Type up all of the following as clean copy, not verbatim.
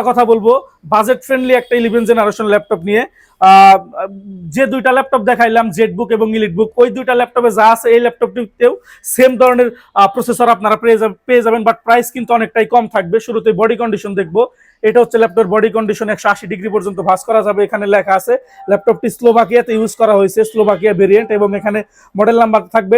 কথা বলবো budget friendly একটা 11 জেনারেশন ল্যাপটপ নিয়ে। যে দুইটা ল্যাপটপ দেখাইলাম, জেটবুক এবং ইলিটবুক, ওই দুইটা ল্যাপটপে যা আছে এই ল্যাপটপটিতেও সেম ধরনের প্রসেসর আপনারা পেয়ে যাবেন, বাট প্রাইস কিন্তু অনেকটাই কম থাকবে। শুরুতে বডি কন্ডিশন দেখবো। এটা হচ্ছে ল্যাপটপ বডি কন্ডিশন, 180 ডিগ্রি পর্যন্ত ভাঁজ করা যাবে। এখানে লেখা আছে ল্যাপটপটি স্লোভাকিয়াতে ইউজ করা হয়েছে, স্লোভাকিয়া ভেরিয়েন্ট, এবং এখানে মডেল নাম্বার থাকবে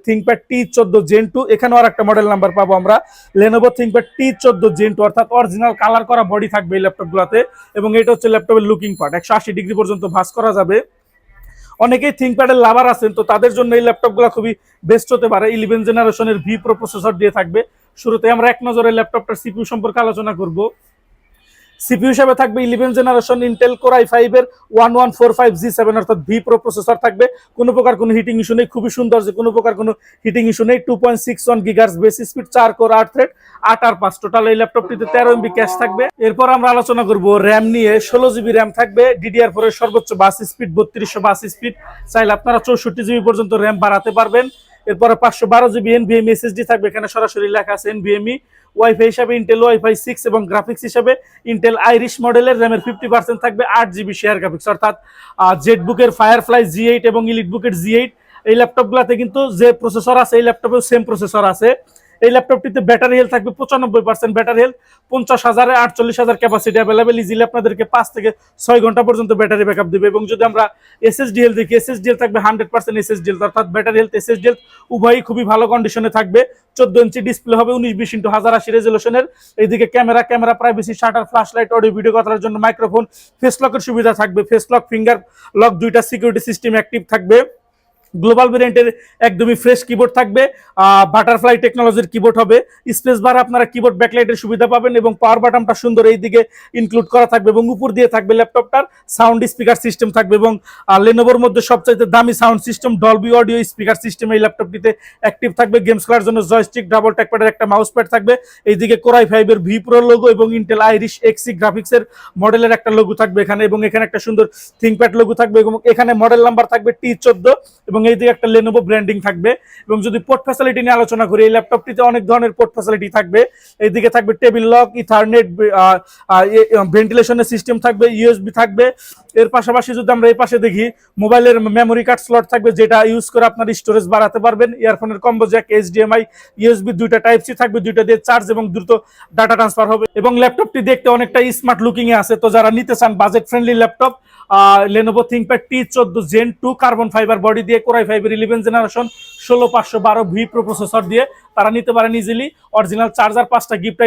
থিংকপ্যাড T14 Gen 2। এখানেও আর একটা মডেল নাম্বার পাবো আমরা, লেনোভো থিংকপ্যাড T14 Gen 2, অর্থাৎ অরিজিনাল কালার করা বডি থাকবে এই ল্যাপটপগুলোতে। এবং এটা হচ্ছে ল্যাপটপের লুকিং পার্ট, 180 ডিগ্রি পর্যন্ত ভাঁজ করা যাবে। অনেকেই থিংকপ্যাডের লাভার আছেন, তো তাদের জন্য এই ল্যাপটপগুলো খুবই বেস্ট হতে পারে। 11 জেনারেশনের ভি প্রো প্রসেসর দিয়ে থাকবে। শুরুতে আমরা এক নজরে ল্যাপটপটার সিপিইউ সম্পর্কে আলোচনা করব। সিপিইউ হিসেবে থাকবে 11 জেনারেশন ইন্টেল কোর i5 এর 1145G7, অর্থাৎ ভি প্রো প্রসেসর থাকবে। কোনো প্রকার কোনো হিটিং ইস্যু নেই, খুবই সুন্দর, যে কোনো প্রকার কোনো হিটিং ইস্যু নেই। 2.61 gigahertz base speed, 4 core 8 thread, 8 আর 5 টোটাল। এই ল্যাপটপটিতে 13 MB ক্যাশ থাকবে। এরপর আমরা আলোচনা করব র্যাম নিয়ে। 16 GB র্যাম থাকবে, DDR4 এর সর্বোচ্চ বাস স্পিড 3200 বাস স্পিড। চাইলে আপনারা 64 GB পর্যন্ত র্যাম বাড়াতে পারবেন। এরপরে 512 GB NVMe SSD থাকবে, এখানে সরাসরি লেখা আছে NVMe। ওয়াইফাই হিসাবে ইন্টেল ওয়াইফাই 6 এবং গ্রাফিক্স হিসাবে ইন্টেল আইরিশ মডেলের র্যামের 50% থাকবে, 8 GB শেয়ার গ্রাফিক্স, অর্থাৎ জেটবুকের ফায়ারফ্লাই G8 এবং ইলিটবুকের G8, এই ল্যাপটপগুলোতে কিন্তু যে প্রসেসর আছে এই ল্যাপটপেও সেম প্রসেসর আছে। এই ল্যাপটপটিতে ব্যাটারি হেলথ থাকবে 95% battery health, 50,000 48,000 capacity available. Easily আপনাদেরকে 5 থেকে 6 ঘন্টা পর্যন্ত ব্যাটারি ব্যাকআপ দেবে। এবং যদি আমরা এসএসডি হেলথ দেখি, এসএসডি হেলথ থাকবে 100% এসএসডি হেলথ, অর্থাৎ ব্যাটারি হেলথ এসএসডি হেলথ উভয়ই খুবই ভালো কন্ডিশনে থাকবে। 14 ইঞ্চি ডিসপ্লে হবে, 1920x1080 রেজলিউশনের। এইদিকে camera privacy shutter, flash light, audio video কথার জন্য মাইক্রোফোন, ফেস লকের সুবিধা থাকবে, ফেস লক, ফিঙ্গার লক, দুইটা সিকিউরিটি সিস্টেম অ্যাক্টিভ থাকবে। গ্লোবাল ভেরিয়েন্টের একদমই ফ্রেশ কিবোর্ড থাকবে, বাটারফ্লাই টেকনোলজির কিবোর্ড হবে। স্পেস বার আপনারা কিবোর্ড ব্যাকলাইটের সুবিধা পাবেন, এবং পাওয়ার বাটনটা সুন্দর এই দিকে ইনক্লুড করা থাকবে। এবং উপর দিয়ে থাকবে ল্যাপটপটার সাউন্ড স্পিকার সিস্টেম থাকবে, এবং লেনোভোর মধ্যে সবচাইতে দামি sound system Dolby audio speaker system এই ল্যাপটপটিতে অ্যাক্টিভ থাকবে। গেমস খেলার জন্য জয়স্টিক, ডাবল ট্র্যাকপ্যাডের একটা মাউস প্যাড থাকবে। এইদিকে কোর i5 এর ভি প্রো লোগো এবং ইন্টেল আইরিশ এক্সি গ্রাফিক্সের মডেলের একটা লোগো থাকবে এখানে, এবং এখানে একটা সুন্দর থিংকপ্যাড লোগো থাকবে, এবং এখানে মডেল নাম্বার থাকবে T14, এবং এই দিকে একটা লেনোভো ব্র্যান্ডিং থাকবে। এবং যদি পোর্ট ফ্যাসিলিটি নিয়ে আলোচনা করি, এই ল্যাপটপটিতে অনেক ধরনের পোর্ট ফ্যাসিলিটি থাকবে। এইদিকে থাকবে টেবিল লক, ইথারনেট, ভেন্টিলেশনের সিস্টেম থাকবে, ইউএসবি থাকবে। এর পাশাপাশি যদি আমরা এই পাশে দেখি, মোবাইলের মেমোরি কার্ড স্লট থাকবে, যেটা ইউজ করে আপনার স্টোরেজ বাড়াতে পারবেন। ইয়ারফোনের কম্বো জ্যাক, HDMI, ইউএসবি, দুইটা টাইপ সি থাকবে, দুইটা দিয়ে চার্জ এবং দ্রুত ডাটা ট্রান্সফার হবে। এবং ল্যাপটপটি দেখতে অনেকটা স্মার্ট লুকিং এ আছে। তো যারা নিতে চান budget friendly laptop, Lenovo ThinkPad T14 Gen 2 carbon fibre body দিয়ে কোর i5 এর 11 জেনারেশন 16512 ভি প্রো প্রসেসর দিয়ে তারা নিতে পারেন ইজিলি। অরিজিনাল চার্জার, 5টা গিফট